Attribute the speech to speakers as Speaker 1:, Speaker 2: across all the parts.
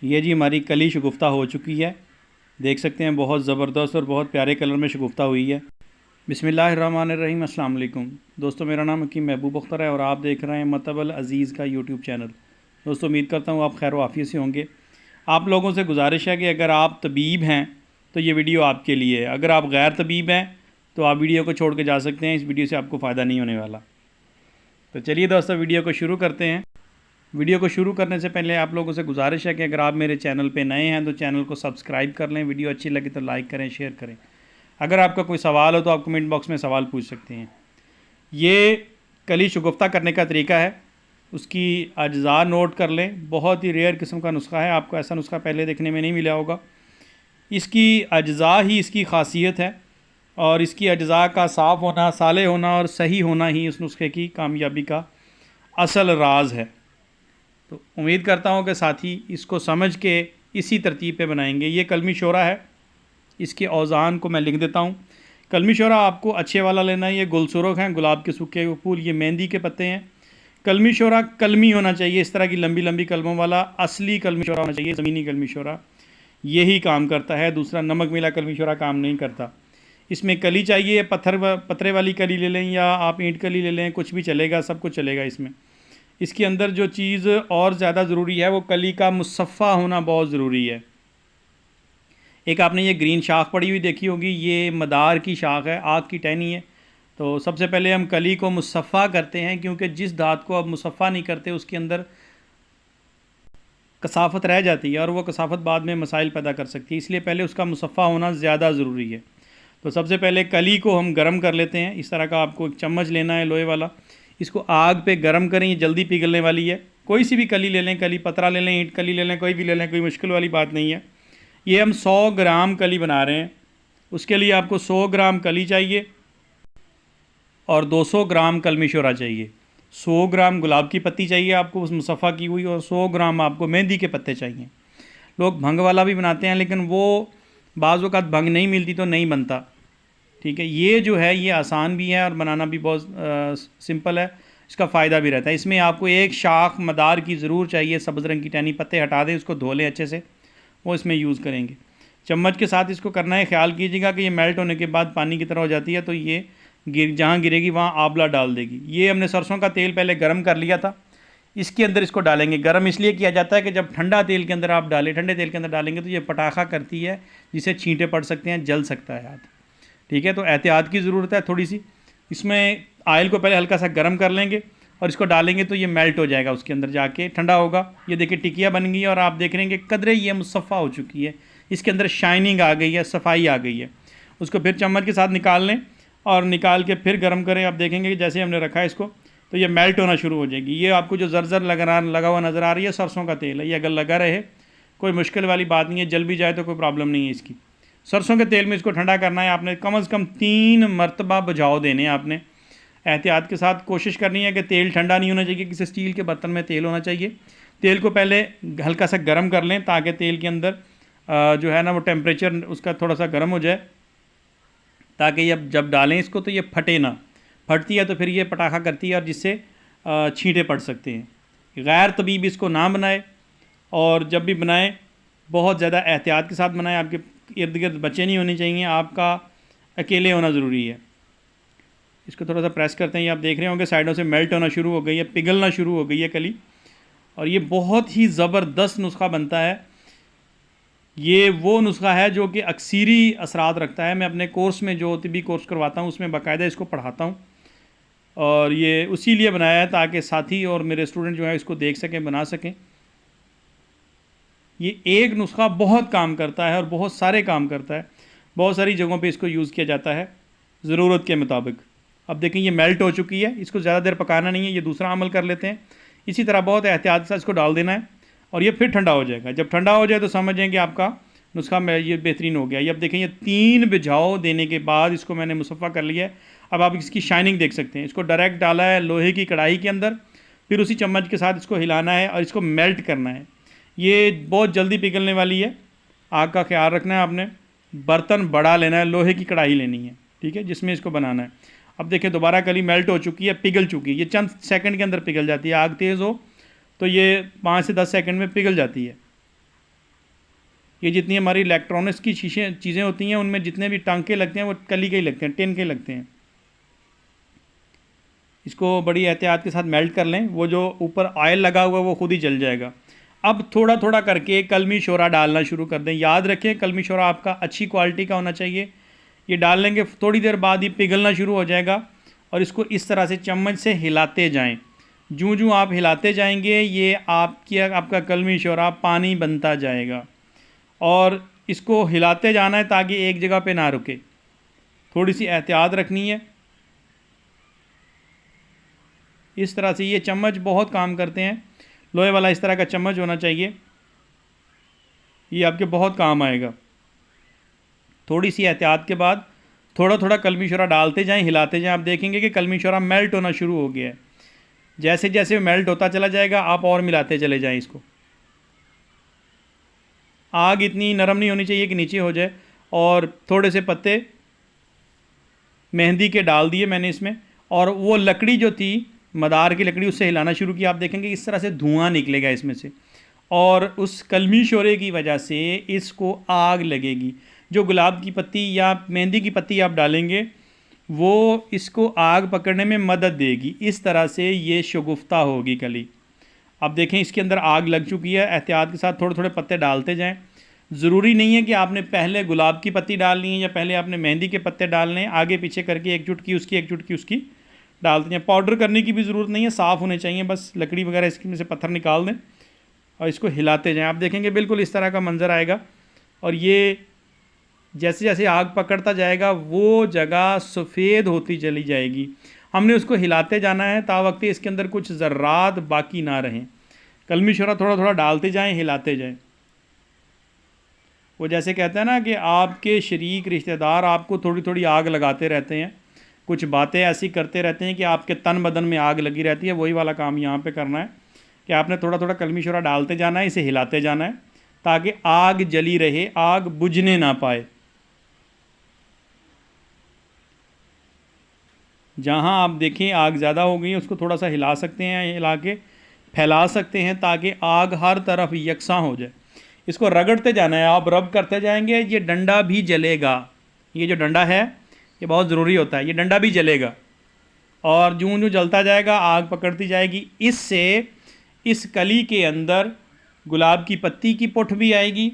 Speaker 1: ये जी हमारी कली शगुफ्ता हो चुकी है। देख सकते हैं बहुत ज़बरदस्त और बहुत प्यारे कलर में शगुफ्ता हुई है। बिस्मिल्लाहिर्रहमानिर्रहीम, अस्सलाम वालेकुम दोस्तों, मेरा नाम हकीम महबूब अख्तर है और आप देख रहे हैं मतबल अज़ीज़ का यूट्यूब चैनल। दोस्तों उम्मीद करता हूँ आप खैर वाफ़ियत से होंगे। आप लोगों से गुजारिश है कि अगर आप तबीब हैं तो ये वीडियो आपके लिए है। अगर आप गैर तबीब हैं तो आप वीडियो को छोड़ के जा सकते हैं, इस वीडियो से आपको फ़ायदा नहीं होने वाला। तो चलिए दोस्तों वीडियो को शुरू करते हैं। वीडियो को शुरू करने से पहले आप लोगों से गुजारिश है कि अगर आप मेरे चैनल पे नए हैं तो चैनल को सब्सक्राइब कर लें, वीडियो अच्छी लगे तो लाइक करें, शेयर करें। अगर आपका कोई सवाल हो तो आप कमेंट बॉक्स में सवाल पूछ सकते हैं। ये कली शगुफ्ता करने का तरीका है, उसकी अज्जा नोट कर लें। बहुत ही रेयर किस्म का नुस्खा है, आपको ऐसा नुस्खा पहले देखने में नहीं मिला होगा। इसकी अज्जा ही इसकी खासियत है और इसकी अज्जा का साफ़ होना, साले होना और सही होना ही इस नुस्खे की कामयाबी का असल राज है। तो उम्मीद करता हूँ कि साथी इसको समझ के इसी तरतीब पे बनाएंगे। ये कलमी शोरा है, इसके औज़ान को मैं लिख देता हूँ। कलमी शोरा आपको अच्छे वाला लेना है। ये गुलसुरख हैं, गुलाब के सूखे फूल, ये मेहंदी के पत्ते हैं। कलमी शोरा कलमी होना चाहिए, इस तरह की लंबी लंबी कलमों वाला असली कलमी शोरा होना चाहिए। ज़मीनी कलमी शोरा यही काम करता है, दूसरा नमक मिला कलमी शोरा काम नहीं करता। इसमें कली चाहिए, पत्थरे वाली कली ले लें या आप ईंट कली ले लें, कुछ भी चलेगा, सब कुछ चलेगा इसमें। इसके अंदर जो चीज़ और ज़्यादा ज़रूरी है वो कली का मुसफ़ा होना बहुत ज़रूरी है। एक आपने ये ग्रीन शाख पड़ी हुई देखी होगी, ये मदार की शाख है, आग की टहनी है। तो सबसे पहले हम कली को मुसफ़ा करते हैं, क्योंकि जिस धात को आप मुसफ़ा नहीं करते उसके अंदर कसाफ़त रह जाती है और वो कसाफ़त बाद में मसाइल पैदा कर सकती है, इसलिए पहले उसका मुसफ़ा होना ज़्यादा ज़रूरी है। तो सबसे पहले कली को हम गर्म कर लेते हैं। इस तरह का आपको एक चम्मच लेना है लोहे वाला, इसको आग पे गर्म करें, ये जल्दी पिघलने वाली है। कोई सी भी कली ले लें, कली पतरा ले लें, ईंट कली ले लें, कोई भी ले लें, कोई मुश्किल वाली बात नहीं है। ये हम 100 ग्राम कली बना रहे हैं, उसके लिए आपको 100 ग्राम कली चाहिए और 200 ग्राम कलमी शोरा चाहिए। 100 ग्राम गुलाब की पत्ती चाहिए आपको उस मुसफ़ा की हुई, और 100 ग्राम आपको मेहंदी के पत्ते चाहिए। लोग भंग वाला भी बनाते हैं, लेकिन वो बाज़ वक़्त भंग नहीं मिलती तो नहीं बनता। ठीक है, ये जो है ये आसान भी है और बनाना भी बहुत सिंपल है, इसका फ़ायदा भी रहता है। इसमें आपको एक शाख मदार की ज़रूर चाहिए, सब्ज़ रंग की टहनी, पत्ते हटा दें, उसको धो लें अच्छे से, वो इसमें यूज़ करेंगे। चम्मच के साथ इसको करना है, ख्याल कीजिएगा कि ये मेल्ट होने के बाद पानी की तरह हो जाती है, तो ये जहाँ गिरेगी वहाँ आंवला डाल देगी। ये हमने सरसों का तेल पहले गर्म कर लिया था, इसके अंदर इसको डालेंगे। गर्म इसलिए किया जाता है कि जब ठंडा तेल के अंदर आप डालें, ठंडे तेल के अंदर डालेंगे तो ये पटाखा करती है, जिसे छींटे पड़ सकते हैं, जल सकता है हाथ। ठीक है, तो एहतियात की ज़रूरत है थोड़ी सी। इसमें ऑयल को पहले हल्का सा गर्म कर लेंगे और इसको डालेंगे तो ये मेल्ट हो जाएगा, उसके अंदर जाके ठंडा होगा। ये देखिए टिकिया बन गई है और आप देख रहे हैं कि कदरे ये मुसफ़ा हो चुकी है, इसके अंदर शाइनिंग आ गई है, सफाई आ गई है। उसको फिर चम्मच के साथ निकाल लें और निकाल के फिर गर्म करें। आप देखेंगे कि जैसे हमने रखा है इसको तो ये मेल्ट होना शुरू हो जाएगी। ये आपको जो ज़र लगा हुआ नज़र आ रही है, सरसों का तेल है। ये अगर लगा रहे कोई मुश्किल वाली बात नहीं है, जल भी जाए तो कोई प्रॉब्लम नहीं है इसकी। सरसों के तेल में इसको ठंडा करना है आपने, कम से कम 3 मरतबा बुझाव देने हैं आपने। एहतियात के साथ कोशिश करनी है कि तेल ठंडा नहीं होना चाहिए, किसी स्टील के बर्तन में तेल होना चाहिए। तेल को पहले हल्का सा गर्म कर लें ताकि तेल के अंदर जो है ना वो टेम्परेचर उसका थोड़ा सा गर्म हो जाए, ताकि जब डालें इसको तो ये फटे ना। फटती है तो फिर ये पटाखा करती है और जिससे छींटे पड़ सकते हैं। गैर तबीब इसको ना बनाए, और जब भी बनाएं बहुत ज़्यादा एहतियात के साथ बनाएं। आपके इर्द गिर्द बच्चे नहीं होने चाहिए, आपका अकेले होना ज़रूरी है। इसको थोड़ा सा प्रेस करते हैं, ये आप देख रहे होंगे साइडों से मेल्ट होना शुरू हो गई है, पिघलना शुरू हो गई है कली, और ये बहुत ही ज़बरदस्त नुस्खा बनता है। ये वो नुस्खा है जो कि अक्सरी असरात रखता है। मैं अपने कोर्स में जो तिब्बी कोर्स करवाता हूँ उसमें बाकायदा इसको पढ़ाता हूँ, और ये उसी लिए बनाया है ताकि साथी और मेरे स्टूडेंट जो है इसको देख सकें, बना सकें। ये एक नुस्खा बहुत काम करता है और बहुत सारे काम करता है, बहुत सारी जगहों पे इसको यूज़ किया जाता है ज़रूरत के मुताबिक। अब देखें ये मेल्ट हो चुकी है, इसको ज़्यादा देर पकाना नहीं है, ये दूसरा अमल कर लेते हैं। इसी तरह बहुत एहतियात से इसको डाल देना है और ये फिर ठंडा हो जाएगा। जब ठंडा हो जाए तो समझें कि आपका नुस्खा ये बेहतरीन हो गया। ये अब देखें ये 3 बुझाव देने के बाद इसको मैंने मुसफ़ा कर लिया है। अब आप इसकी शाइनिंग देख सकते हैं। इसको डायरेक्ट डाला है लोहे की कढ़ाई के अंदर, फिर उसी चम्मच के साथ इसको हिलाना है और इसको मेल्ट करना है। ये बहुत जल्दी पिघलने वाली है, आग का ख्याल रखना है आपने। बर्तन बड़ा लेना है, लोहे की कढ़ाई लेनी है, ठीक है, जिसमें इसको बनाना है। अब देखिए दोबारा कली मेल्ट हो चुकी है, पिघल चुकी है। ये चंद सेकंड के अंदर पिघल जाती है, आग तेज़ हो तो ये 5 से 10 सेकंड में पिघल जाती है। ये जितनी हमारी इलेक्ट्रॉनिक्स की चीज़ें होती हैं उनमें जितने भी टांके लगते हैं वो कली के ही लगते हैं, टिन के लगते हैं। इसको बड़ी एहतियात के साथ मेल्ट कर लें, वो जो ऊपर ऑयल लगा हुआ है वो खुद ही जल जाएगा। अब थोड़ा थोड़ा करके कलमी शोरा डालना शुरू कर दें। याद रखें कलमी शोरा आपका अच्छी क्वालिटी का होना चाहिए। ये डाल लेंगे, थोड़ी देर बाद ही पिघलना शुरू हो जाएगा और इसको इस तरह से चम्मच से हिलाते जाएं। जूं जूं आप हिलाते जाएंगे ये आपका कलमी शोरा पानी बनता जाएगा और इसको हिलाते जाना है ताकि एक जगह पे ना रुके। थोड़ी सी एहतियात रखनी है। इस तरह से ये चम्मच बहुत काम करते हैं, लोहे वाला इस तरह का चम्मच होना चाहिए, ये आपके बहुत काम आएगा। थोड़ी सी एहतियात के बाद थोड़ा थोड़ा कलमी शोरा डालते जाएं, हिलाते जाएं। आप देखेंगे कि कलमी शोरा मेल्ट होना शुरू हो गया है। जैसे जैसे मेल्ट होता चला जाएगा आप और मिलाते चले जाएं इसको। आग इतनी नरम नहीं होनी चाहिए कि नीचे हो जाए। और थोड़े से पत्ते मेहंदी के डाल दिए मैंने इसमें, और वो लकड़ी जो थी मदार की लकड़ी उससे हिलाना शुरू किया। आप देखेंगे इस तरह से धुआं निकलेगा इसमें से, और उस कलमी शोरे की वजह से इसको आग लगेगी। जो गुलाब की पत्ती या मेहंदी की पत्ती आप डालेंगे वो इसको आग पकड़ने में मदद देगी। इस तरह से ये शगुफ्ता होगी कली। अब देखें इसके अंदर आग लग चुकी है। एहतियात के साथ थोड़े थोड़े पत्ते डालते जाएं। ज़रूरी नहीं है कि आपने पहले गुलाब की पत्ती डालनी है या पहले आपने मेहंदी के पत्ते डालने हैं। आगे पीछे करके एक चुटकी उसकी डालते जाएं। पाउडर करने की भी ज़रूरत नहीं है, साफ़ होने चाहिए, बस लकड़ी वगैरह इसमें से पत्थर निकाल दें और इसको हिलाते जाएं। आप देखेंगे बिल्कुल इस तरह का मंज़र आएगा। और ये जैसे जैसे आग पकड़ता जाएगा वो जगह सफ़ेद होती चली जाएगी। हमने उसको हिलाते जाना है तावक्ते इसके अंदर कुछ ज़र्रात बाकी ना रहें। कलमी शोरा थोड़ा थोड़ा डालते जाएं, हिलाते जाएं। वो जैसे कहते हैं ना कि आपके शरीक रिश्तेदार आपको थोड़ी थोड़ी आग लगाते रहते हैं, कुछ बातें ऐसी करते रहते हैं कि आपके तन बदन में आग लगी रहती है। वही वाला काम यहाँ पे करना है कि आपने थोड़ा थोड़ा कलमी शोरा डालते जाना है, इसे हिलाते जाना है ताकि आग जली रहे, आग बुझने ना पाए। जहाँ आप देखें आग ज़्यादा हो गई उसको थोड़ा सा हिला सकते हैं, हिला के फैला सकते हैं ताकि आग हर तरफ यकसां हो जाए। इसको रगड़ते जाना है, आप रब करते जाएंगे। ये डंडा भी जलेगा, ये जो डंडा है ये बहुत ज़रूरी होता है, ये डंडा भी जलेगा और जूं जूं जलता जाएगा आग पकड़ती जाएगी। इससे इस कली के अंदर गुलाब की पत्ती की पुठ भी आएगी,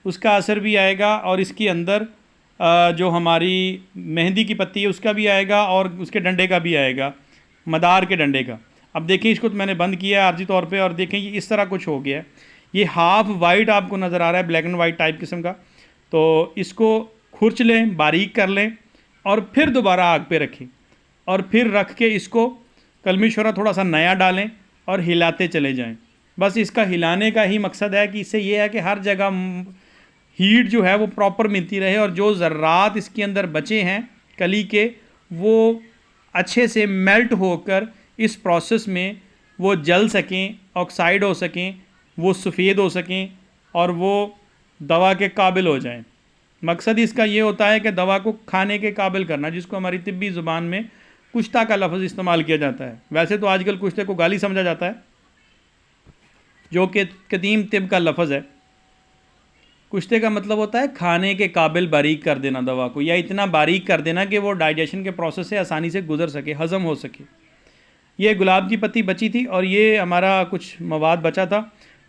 Speaker 1: उसका असर भी आएगा, और इसके अंदर जो हमारी मेहंदी की पत्ती है उसका भी आएगा और उसके डंडे का भी आएगा, मदार के डंडे का। अब देखें इसको तो मैंने बंद किया है आर्जी तौर पे और देखें ये इस तरह कुछ हो गया है। ये हाफ वाइट आपको नज़र आ रहा है, ब्लैक एंड वाइट टाइप किस्म का। तो इसको खुरच लें, बारीक कर लें और फिर दोबारा आग पे रखें और फिर रख के इसको कलमी शोरा थोड़ा सा नया डालें और हिलाते चले जाएं। बस इसका हिलाने का ही मकसद है कि इससे ये है कि हर जगह हीट जो है वो प्रॉपर मिलती रहे और जो ज़र्रात इसके अंदर बचे हैं कली के वो अच्छे से मेल्ट होकर इस प्रोसेस में वो जल सकें, ऑक्साइड हो सकें, वो सफ़ेद हो सकें और वो दवा के काबिल हो जाएं। मकसद इसका ये होता है कि दवा को खाने के काबिल करना, जिसको हमारी तिब्बी ज़ुबान में कुश्ता का लफ्ज़ इस्तेमाल किया जाता है। वैसे तो आजकल कुश्ते को गाली समझा जाता है, जो कि कदीम तिब का लफ्ज़ है। कुश्ते का मतलब होता है खाने के काबिल बारीक कर देना दवा को, या इतना बारीक कर देना कि वो डाइजेशन के प्रोसेस से आसानी से गुजर सके, हज़म हो सके। ये गुलाब की पत्ती बची थी और ये हमारा कुछ मवाद बचा था,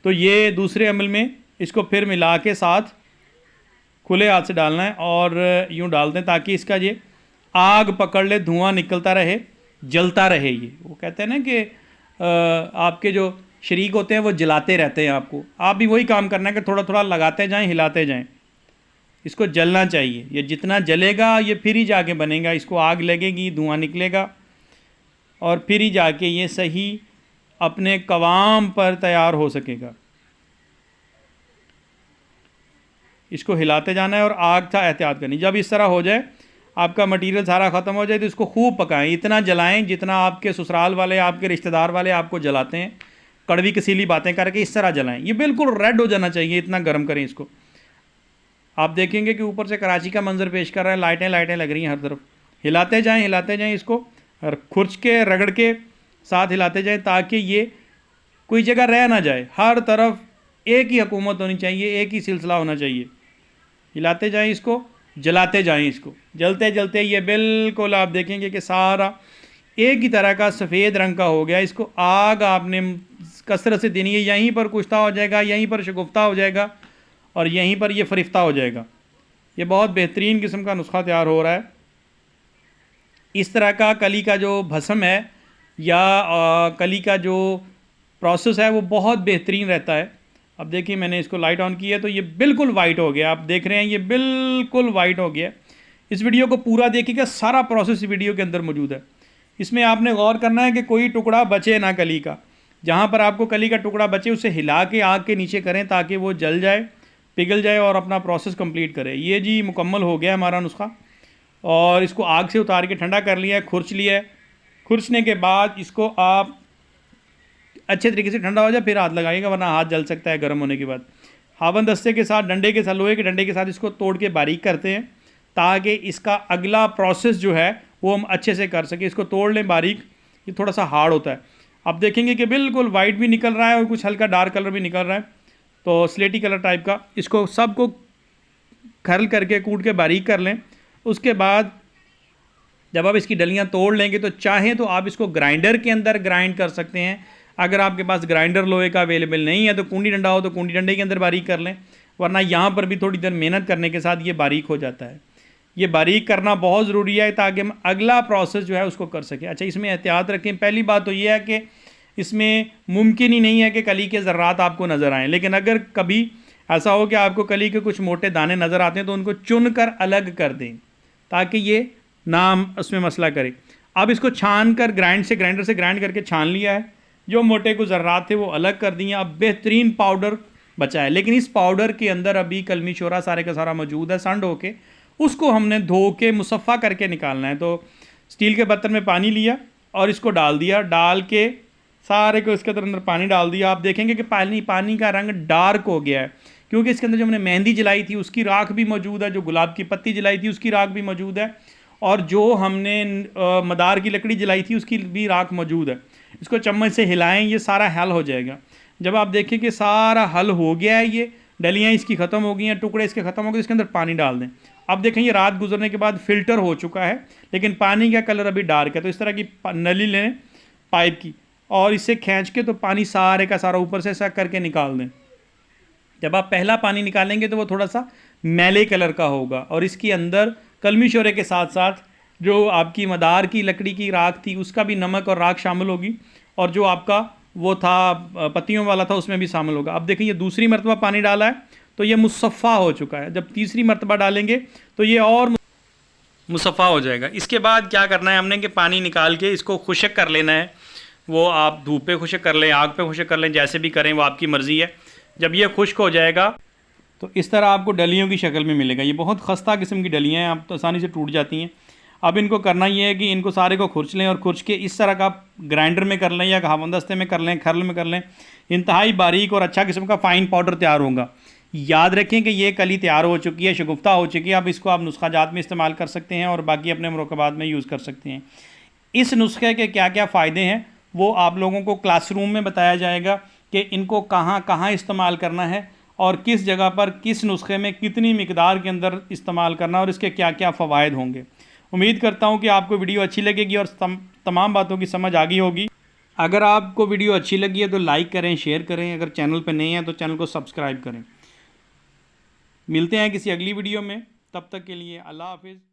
Speaker 1: तो ये दूसरे अमल में इसको फिर मिला के साथ खुले हाथ से डालना है और यूँ डाल दें ताकि इसका ये आग पकड़ ले, धुआं निकलता रहे, जलता रहे। ये वो कहते हैं ना कि आपके जो शरीक होते हैं वो जलाते रहते हैं आपको, आप भी वही काम करना है कि थोड़ा थोड़ा लगाते जाएं, हिलाते जाएं। इसको जलना चाहिए, ये जितना जलेगा ये फिर ही जाके बनेगा, इसको आग लगेगी, धुआं निकलेगा और फिर ही जाके ये सही अपने कवाम पर तैयार हो सकेगा। इसको हिलाते जाना है और आग का एहतियात करनी। जब इस तरह हो जाए, आपका मटेरियल सारा ख़त्म हो जाए, तो इसको खूब पकाएं, इतना जलाएं जितना आपके ससुराल वाले, आपके रिश्तेदार वाले आपको जलाते हैं, कड़वी कसीली बातें करके इस तरह जलाएं। ये बिल्कुल रेड हो जाना चाहिए, इतना गर्म करें इसको। आप देखेंगे कि ऊपर से कराची का मंजर पेश कर रहा है, लाइटें लाइटें लग रही हैं हर तरफ। हिलाते जाएं इसको, खुरच के रगड़ के साथ हिलाते जाएं ताकि ये कोई जगह रह ना जाए, हर तरफ एक ही हुकूमत होनी चाहिए, एक ही सिलसिला होना चाहिए। हिलाते जाएं इसको, जलाते जाएं इसको, जलते जलते ये बिल्कुल आप देखेंगे कि सारा एक ही तरह का सफ़ेद रंग का हो गया। इसको आग आपने कसरत से देनी है, यहीं पर कुश्ता हो जाएगा, यहीं पर शगुफ्ता हो जाएगा और यहीं पर ये फरिफ्ता हो जाएगा। ये बहुत बेहतरीन किस्म का नुस्खा तैयार हो रहा है। इस तरह का कली का जो भस्म है या कली का जो प्रोसेस है वो बहुत बेहतरीन रहता है। अब देखिए मैंने इसको लाइट ऑन किया तो ये बिल्कुल वाइट हो गया, आप देख रहे हैं ये बिल्कुल वाइट हो गया। इस वीडियो को पूरा देखिएगा, सारा प्रोसेस वीडियो के अंदर मौजूद है। इसमें आपने गौर करना है कि कोई टुकड़ा बचे ना कली का। जहाँ पर आपको कली का टुकड़ा बचे उसे हिला के आग के नीचे करें ताकि वो जल जाए, पिघल जाए और अपना प्रोसेस कंप्लीट करे। ये जी मुकम्मल हो गया हमारा नुस्खा और इसको आग से उतार के ठंडा कर लिया है, खुरच लिया है। खुरचने के बाद इसको आप अच्छे तरीके से ठंडा हो जाए फिर हाथ लगाइएगा, वरना हाथ जल सकता है गर्म होने के बाद। हावन दस्ते के साथ, डंडे के साथ, लोहे के डंडे के साथ इसको तोड़ के बारीक करते हैं ताकि इसका अगला प्रोसेस जो है वो हम अच्छे से कर सकें। इसको तोड़ लें बारीक, ये थोड़ा सा हार्ड होता है। आप देखेंगे कि बिल्कुल वाइट भी निकल रहा है और कुछ हल्का डार्क कलर भी निकल रहा है, तो स्लेटी कलर टाइप का। इसको सबको खरल करके कूट के बारीक कर लें। उसके बाद जब आप इसकी डलियाँ तोड़ लेंगे तो चाहें तो आप इसको ग्राइंडर के अंदर ग्राइंड कर सकते हैं। अगर आपके पास ग्राइंडर लोहे का अवेलेबल नहीं है तो कूंडी डंडा हो तो कूंडी डंडे के अंदर बारीक कर लें, वरना यहाँ पर भी थोड़ी देर मेहनत करने के साथ ये बारीक हो जाता है। ये बारीक करना बहुत ज़रूरी है ताकि हम अगला प्रोसेस जो है उसको कर सकें। अच्छा, इसमें एहतियात रखें। पहली बात तो ये है कि इसमें मुमकिन ही नहीं है कि कली के ज़र्रात आपको नज़र आएँ, लेकिन अगर कभी ऐसा हो कि आपको कली के कुछ मोटे दाने नज़र आते हैं तो उनको चुन कर अलग कर दें ताकि ये नाम उसमें मसला करे। अब इसको छान कर ग्राइंडर से ग्राइंड करके छान लिया है, जो मोटे को ज़र्रात थे वो अलग कर दिए। अब बेहतरीन पाउडर बचा है, लेकिन इस पाउडर के अंदर अभी कलमी शोरा सारे का सारा मौजूद है। संड होके उसको हमने धो के मुसफ़ा करके निकालना है। तो स्टील के बर्तन में पानी लिया और इसको डाल दिया, डाल के सारे को इसके अंदर पानी डाल दिया। आप देखेंगे कि पानी का रंग डार्क हो गया है क्योंकि इसके अंदर जो हमने मेहंदी जलाई थी उसकी राख भी मौजूद है, जो गुलाब की पत्ती जलाई थी उसकी राख भी मौजूद है और जो हमने मदार की लकड़ी जलाई थी उसकी भी राख मौजूद है। इसको चम्मच से हिलाएं, ये सारा हल हो जाएगा। जब आप देखें कि सारा हल हो गया है, ये डलियाँ इसकी ख़त्म हो गई हैं, टुकड़े इसके ख़त्म हो गए, इसके अंदर पानी डाल दें। अब देखें ये रात गुजरने के बाद फ़िल्टर हो चुका है, लेकिन पानी का कलर अभी डार्क है। तो इस तरह की नली लें पाइप की और इससे खींच के तो पानी सारे का सारा ऊपर से सक करके निकाल दें। जब आप पहला पानी निकालेंगे तो वो थोड़ा सा मैले कलर का होगा और इसके अंदर कलमी शोरे के साथ साथ जो आपकी मदार की लकड़ी की राख थी उसका भी नमक और राख शामिल होगी और जो आपका वो था पत्तियों वाला था उसमें भी शामिल होगा। अब देखिए ये दूसरी मरतबा पानी डाला है तो ये मुसफ़ा हो चुका है। जब तीसरी मरतबा डालेंगे तो ये और मुसफ़ा हो जाएगा। इसके बाद क्या करना है हमने कि पानी निकाल के इसको खुशक कर लेना है। वो आप धूप पे खुशक कर लें, आग पे खुशक कर लें, जैसे भी करें वो आपकी मर्ज़ी है। जब ये खुश्क हो जाएगा तो इस तरह आपको डलियों की शक्ल में मिलेगा। ये बहुत खस्ता किस्म की डलियाँ हैं, आप तो आसानी से टूट जाती हैं। अब इनको करना ये है कि इनको सारे को खुरच लें और खुरच के इस तरह का ग्राइंडर में कर लें या हावनदस्ते में कर लें, खरल में कर लें। इंतहाई बारीक और अच्छा किस्म का फ़ाइन पाउडर तैयार होगा। याद रखें कि ये कली तैयार हो चुकी है, शगुफ्ता हो चुकी है। अब इसको आप नुस्खा जात में इस्तेमाल कर सकते हैं और बाकी अपने मुरकबात में यूज़ कर सकते हैं। इस नुस्खे के क्या क्या फ़ायदे हैं वो आप लोगों को क्लासरूम में बताया जाएगा कि इनको कहाँ कहाँ इस्तेमाल करना है और किस जगह पर किस नुस्खे में कितनी मिकदार के अंदर इस्तेमाल करना और इसके क्या क्या फ़वाइद होंगे। उम्मीद करता हूँ कि आपको वीडियो अच्छी लगेगी और तमाम बातों की समझ आ गई होगी। अगर आपको वीडियो अच्छी लगी है तो लाइक करें, शेयर करें। अगर चैनल पर नए हैं तो चैनल को सब्सक्राइब करें। मिलते हैं किसी अगली वीडियो में, तब तक के लिए अल्लाह हाफिज़।